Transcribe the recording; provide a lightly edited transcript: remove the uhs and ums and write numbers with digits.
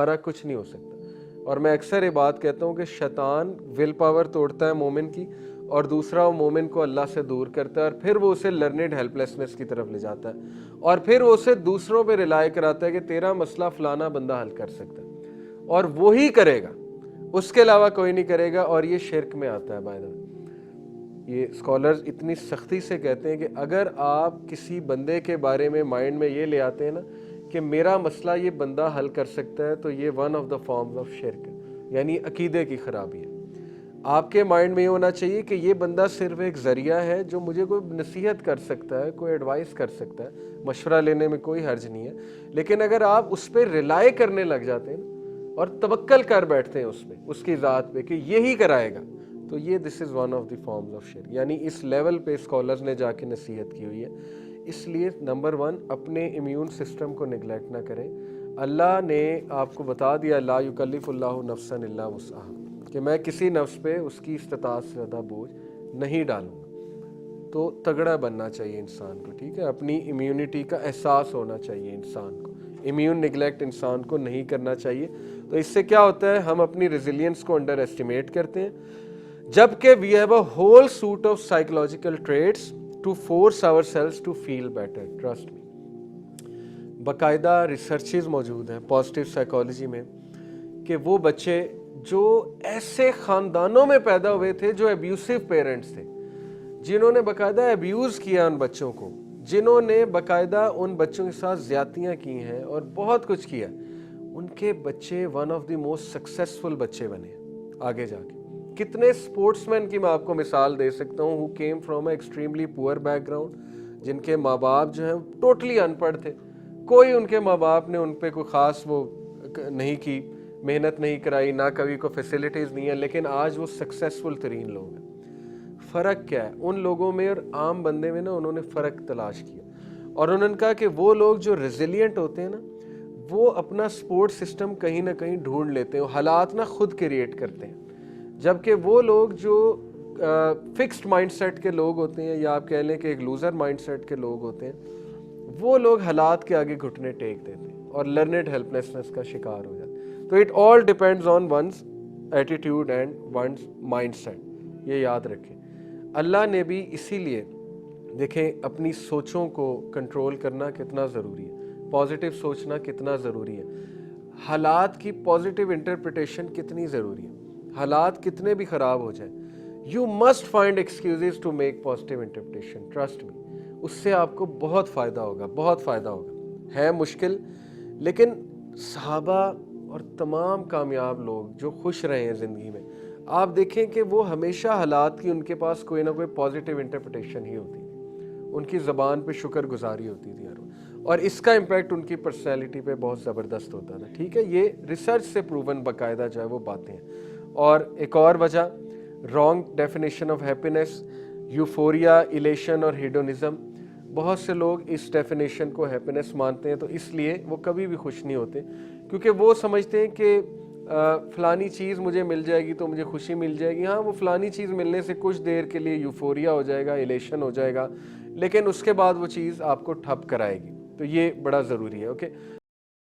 ہمارا کچھ نہیں ہو سکتا. اور میں اکثر یہ بات کہتا ہوں کہ شیطان ول پاور توڑتا ہے مومن کی, اور دوسرا وہ مومن کو اللہ سے دور کرتا ہے, اور پھر وہ اسے لرنڈ ہیلپ لیسنس کی طرف لے جاتا ہے, اور پھر وہ اسے دوسروں پہ ریلائی کراتا ہے کہ تیرا مسئلہ فلانا بندہ حل کر سکتا ہے, اور وہی کرے گا, اس کے علاوہ کوئی نہیں کرے گا. اور یہ شرک میں آتا ہے. بائی دا وے یہ اسکالرز اتنی سختی سے کہتے ہیں کہ اگر آپ کسی بندے کے بارے میں مائنڈ میں یہ لے آتے ہیں نا کہ میرا مسئلہ یہ بندہ حل کر سکتا ہے, تو یہ one of the forms of شرک ہے, یعنی عقیدے کی خرابی ہے. آپ کے مائنڈ میں یہ ہونا چاہیے کہ یہ بندہ صرف ایک ذریعہ ہے جو مجھے کوئی نصیحت کر سکتا ہے, کوئی ایڈوائس کر سکتا ہے, مشورہ لینے میں کوئی حرج نہیں ہے. لیکن اگر آپ اس پہ ریلائی کرنے لگ جاتے ہیں اور توکل کر بیٹھتے ہیں اس پہ, اس کی ذات پہ کہ یہی کرائے گا, تو یہ this is one of the forms of شرک. یعنی اس لیول پہ اسکالرز نے جا کے نصیحت کی ہوئی ہے. اس لیے نمبر 1 اپنے امیون سسٹم کو نگلیکٹ نہ کریں. اللہ نے آپ کو بتا دیا لا یکلف اللہ نفسا الا وسعہا, کہ میں کسی نفس پہ اس کی استطاعت سے زیادہ بوجھ نہیں ڈالوں گا. تو تگڑا بننا چاہیے انسان کو, ٹھیک ہے, اپنی امیونٹی کا احساس ہونا چاہیے انسان کو, امیون نگلیکٹ انسان کو نہیں کرنا چاہیے. تو اس سے کیا ہوتا ہے, ہم اپنی ریزیلینس کو انڈر ایسٹیمیٹ کرتے ہیں, جبکہ we have a whole suite of psychological traits to force ourselves to feel better. Trust me, باقاعدہ ریسرچز موجود ہیں پازیٹیو سائیکالوجی میں کہ وہ بچے جو ایسے خاندانوں میں پیدا ہوئے تھے جو ابیوسو پیرنٹس تھے, جنہوں نے باقاعدہ ابیوز کیا ان بچوں کو, جنہوں نے باقاعدہ ان بچوں کے ساتھ زیادتیاں کی ہیں اور بہت کچھ کیا, ان کے بچے one of the most successful بچے بنے آگے جا کے. کتنے اسپورٹس مین کی میں آپ کو مثال دے سکتا ہوں who came from a extremely poor background, جن کے ماں باپ جو ہیں ٹوٹلی ان پڑھ تھے, کوئی ان کے ماں باپ نے ان پہ کوئی خاص وہ نہیں کی, محنت نہیں کرائی, نہ کبھی کوئی فیسلٹیز نہیں ہے, لیکن آج وہ سکسیسفل ترین لوگ ہیں. فرق کیا ہے ان لوگوں میں اور عام بندے میں نا, انہوں نے فرق تلاش کیا, اور انہوں نے کہا کہ وہ لوگ جو ریزیلینٹ ہوتے ہیں نا, وہ اپنا سپورٹ سسٹم کہیں نہ کہیں ڈھونڈ لیتے ہیں, حالات نہ خود کریٹ کرتے ہیں. جبکہ وہ لوگ جو فکسڈ مائنڈ سیٹ کے لوگ ہوتے ہیں, یا آپ کہہ لیں کہ ایک لوزر مائنڈ سیٹ کے لوگ ہوتے ہیں, وہ لوگ حالات کے آگے گھٹنے ٹیک دیتے ہیں اور لرنڈ ہیلپ لیسنس کا شکار ہو جاتے ہیں. تو it all depends on one's attitude and one's mind set, یہ یاد رکھیں. اللہ نے بھی اسی لیے دیکھیں اپنی سوچوں کو کنٹرول کرنا کتنا ضروری ہے, پازیٹیو سوچنا کتنا ضروری ہے, حالات کی پازیٹیو انٹرپریٹیشن کتنی ضروری ہے. حالات کتنے بھی خراب ہو جائیں, you must find excuses to make positive interpretation. Trust me, اس سے آپ کو بہت فائدہ ہوگا, بہت فائدہ ہوگا. ہے مشکل, لیکن صحابہ اور تمام کامیاب لوگ جو خوش رہے ہیں زندگی میں, آپ دیکھیں کہ وہ ہمیشہ حالات کی ان کے پاس کوئی نہ کوئی پازیٹیو انٹرپریٹیشن ہی ہوتی تھی, ان کی زبان پہ شکر گزاری ہوتی تھی ہر وقت, اور اس کا امپیکٹ ان کی پرسنالٹی پہ بہت زبردست ہوتا تھا. ٹھیک ہے, یہ ریسرچ سے پروون باقاعدہ جو ہے وہ باتیں ہیں. اور ایک اور وجہ, wrong definition of happiness, euphoria, elation اور ہیڈونزم. بہت سے لوگ اس ڈیفینیشن کو ہیپینس مانتے ہیں, تو اس لیے وہ کبھی بھی خوش نہیں ہوتے, کیونکہ وہ سمجھتے ہیں کہ فلانی چیز مجھے مل جائے گی تو مجھے خوشی مل جائے گی. ہاں, وہ فلانی چیز ملنے سے کچھ دیر کے لیے یوفوریا ہو جائے گا, ایلیشن ہو جائے گا, لیکن اس کے بعد وہ چیز آپ کو ٹھپ کرائے گی. تو یہ بڑا ضروری ہے. اوکے.